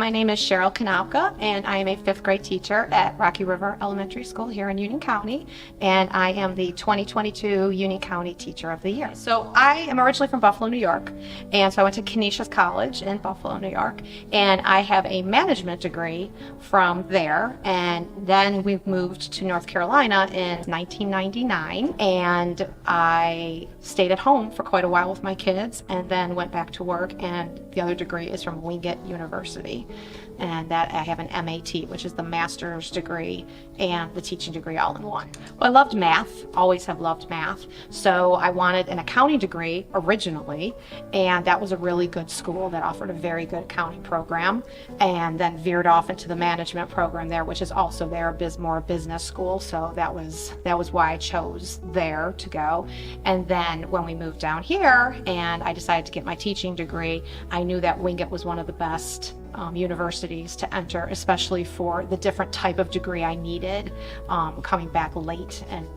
My name is Cheryl Konopka, and I am a fifth grade teacher at Rocky River Elementary School here in Union County, and I am the 2022 Union County Teacher of the Year. So I am originally from Buffalo, New York, and so I went to Canisius College in Buffalo, New York, and I have a management degree from there, and then we moved to North Carolina in 1999, and I stayed at home for quite a while with my kids, and then went back to work, and the other degree is from Wingate University, and that I have an MAT, which is the master's degree and the teaching degree all in one. Well, I loved math, always have loved math, so I wanted an accounting degree originally, and that was a really good school that offered a very good accounting program, and then veered off into the management program there, which is also there, more business school, so that was why I chose there to go. And then when we moved down here and I decided to get my teaching degree, I knew that Wingate was one of the best universities to enter, especially for the different type of degree I needed coming back late and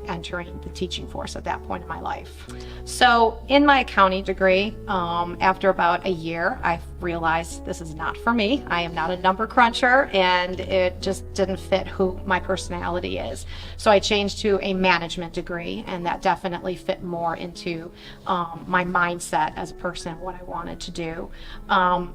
entering the teaching force at that point in my life. So in my accounting degree, after about a year, I realized this is not for me. I am not a number cruncher, and it just didn't fit who my personality is. So I changed to a management degree, and that definitely fit more into my mindset as a person, what I wanted to do.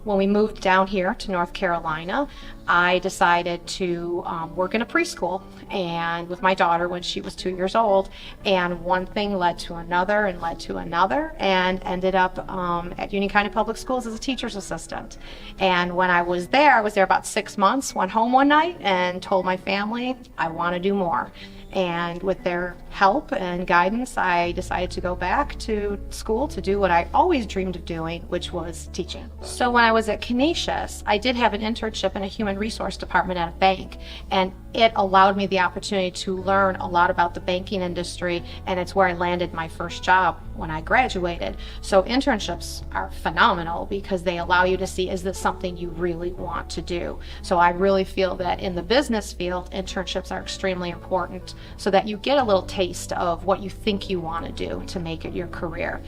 When we moved down here to North Carolina, I decided to work in a preschool and with my daughter when she was 2 years old, and one thing led to another and led to another, and ended up at Union County Public Schools as a teacher's assistant. And when I was there about 6 months, went home one night and told my family I want to do more. And with their help and guidance, I decided to go back to school to do what I always dreamed of doing, which was teaching. So when I was at Canisius, I did have an internship in a human resource department at a bank, and it allowed me the opportunity to learn a lot about the banking industry, and it's where I landed my first job when I graduated. So internships are phenomenal because they allow you to see, is this something you really want to do? So I really feel that in the business field, internships are extremely important so that you get a little taste of what you think you want to do to make it your career.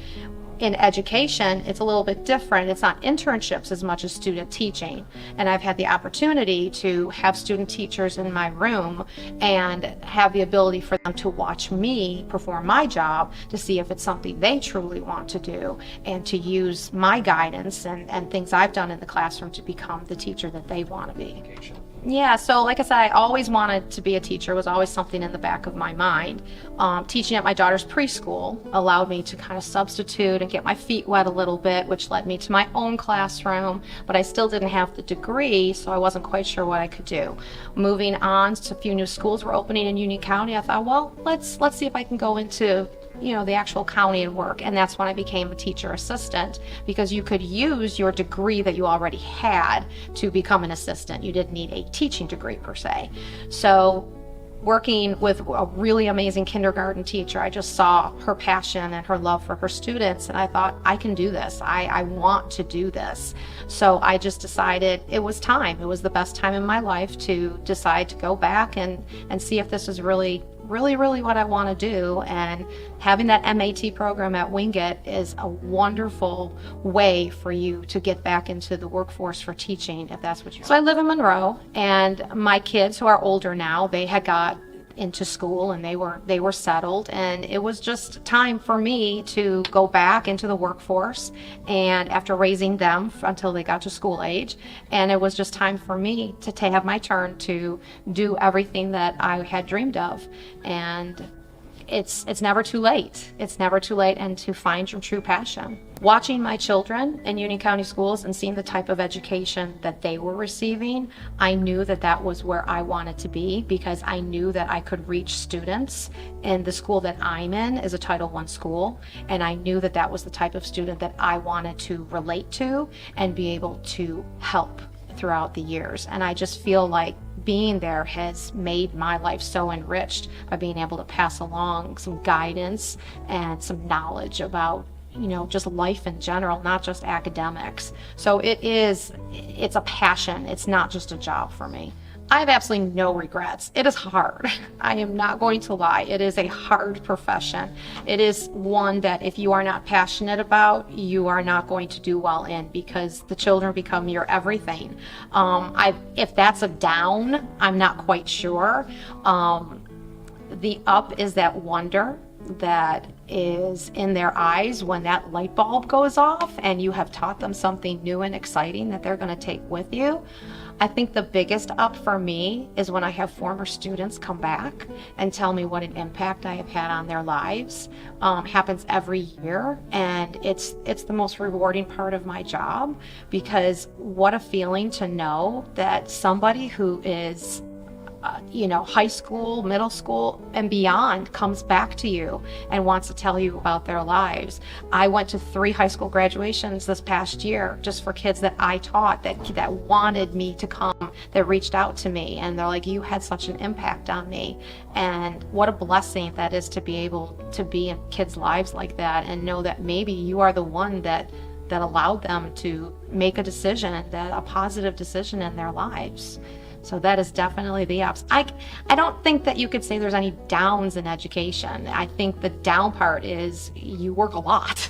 In education, it's a little bit different. It's not internships as much as student teaching. And I've had the opportunity to have student teachers in my room and have the ability for them to watch me perform my job to see if it's something they truly want to do, and to use my guidance and things I've done in the classroom to become the teacher that they want to be. Yeah, so like I said, I always wanted to be a teacher. It was always something in the back of my mind. Teaching at my daughter's preschool allowed me to kind of substitute and get my feet wet a little bit, which led me to my own classroom, but I still didn't have the degree, so I wasn't quite sure what I could do. Moving on to a few new schools were opening in Union County, I thought, well, let's see if I can go into the actual county and work. And that's when I became a teacher assistant, because you could use your degree that you already had to become an assistant. You didn't need a teaching degree per se. So working with a really amazing kindergarten teacher, I just saw her passion and her love for her students, and I thought, I can do this. I want to do this. So I just decided it was time. It was the best time in my life to decide to go back and see if this is really what I want to do. And having that MAT program at Wingate is a wonderful way for you to get back into the workforce for teaching, if that's what you want. So I live in Monroe, and my kids, who are older now, they had got into school and they were settled, and it was just time for me to go back into the workforce, and after raising them until they got to school age, and it was just time for me to have my turn to do everything that I had dreamed of. And it's never too late. It's never too late, and to find your true passion. Watching my children in Union County schools and seeing the type of education that they were receiving, I knew that that was where I wanted to be, because I knew that I could reach students. And the school that I'm in is a Title I school, and I knew that that was the type of student that I wanted to relate to and be able to help throughout the years. And I just feel like being there has made my life so enriched by being able to pass along some guidance and some knowledge about just life in general, not just academics. So it's a passion. It's not just a job for me. I have absolutely no regrets. It is hard. I am not going to lie. It is a hard profession. It is one that if you are not passionate about, you are not going to do well in, because the children become your everything. If that's a down, I'm not quite sure. The up is that wonder that is in their eyes when that light bulb goes off and you have taught them something new and exciting that they're going to take with you. I think the biggest up for me is when I have former students come back and tell me what an impact I have had on their lives. Happens every year, and it's the most rewarding part of my job, because what a feeling to know that somebody who is high school, middle school, and beyond comes back to you and wants to tell you about their lives. I went to 3 high school graduations this past year just for kids that I taught that wanted me to come, that reached out to me, and they're like, you had such an impact on me. And what a blessing that is to be able to be in kids' lives like that and know that maybe you are the one that allowed them to make a positive decision in their lives. So that is definitely the ups. I don't think that you could say there's any downs in education. I think the down part is you work a lot.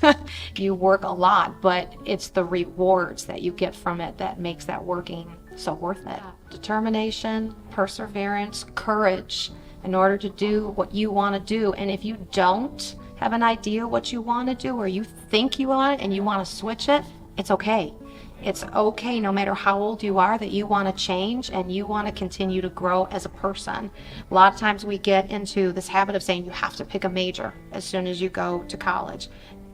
You work a lot, but it's the rewards that you get from it that makes that working so worth it. Determination, perseverance, courage in order to do what you want to do. And if you don't have an idea what you want to do, or you think you want it and you want to switch it, it's okay. It's okay, no matter how old you are, that you want to change and you want to continue to grow as a person. A lot of times we get into this habit of saying you have to pick a major as soon as you go to college.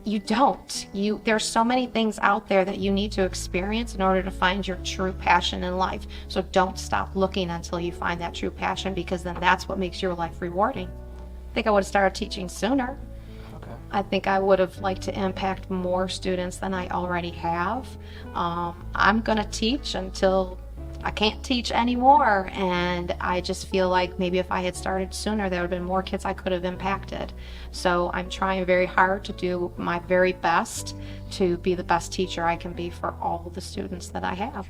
You don't. There's so many things out there that you need to experience in order to find your true passion in life. So don't stop looking until you find that true passion, because then that's what makes your life rewarding. I think I would have started teaching sooner. I think I would have liked to impact more students than I already have. I'm going to teach until I can't teach anymore, and I just feel like maybe if I had started sooner, there would have been more kids I could have impacted. So I'm trying very hard to do my very best to be the best teacher I can be for all the students that I have.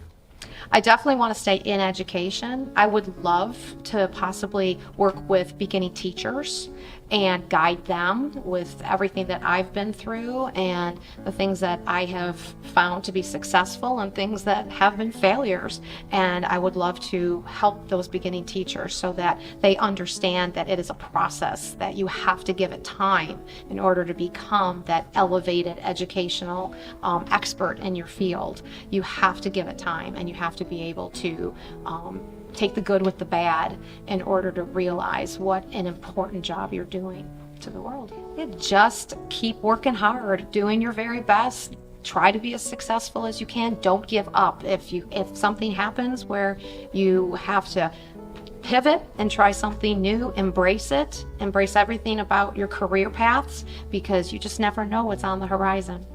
I definitely want to stay in education. I would love to possibly work with beginning teachers and guide them with everything that I've been through and the things that I have found to be successful and things that have been failures. And I would love to help those beginning teachers so that they understand that it is a process, that you have to give it time in order to become that elevated educational expert in your field. You have to give it time, and you have to be able to take the good with the bad in order to realize what an important job you're doing to the world. Just keep working hard, doing your very best. Try to be as successful as you can. Don't give up. If something happens where you have to pivot and try something new, embrace it. Embrace everything about your career paths, because you just never know what's on the horizon.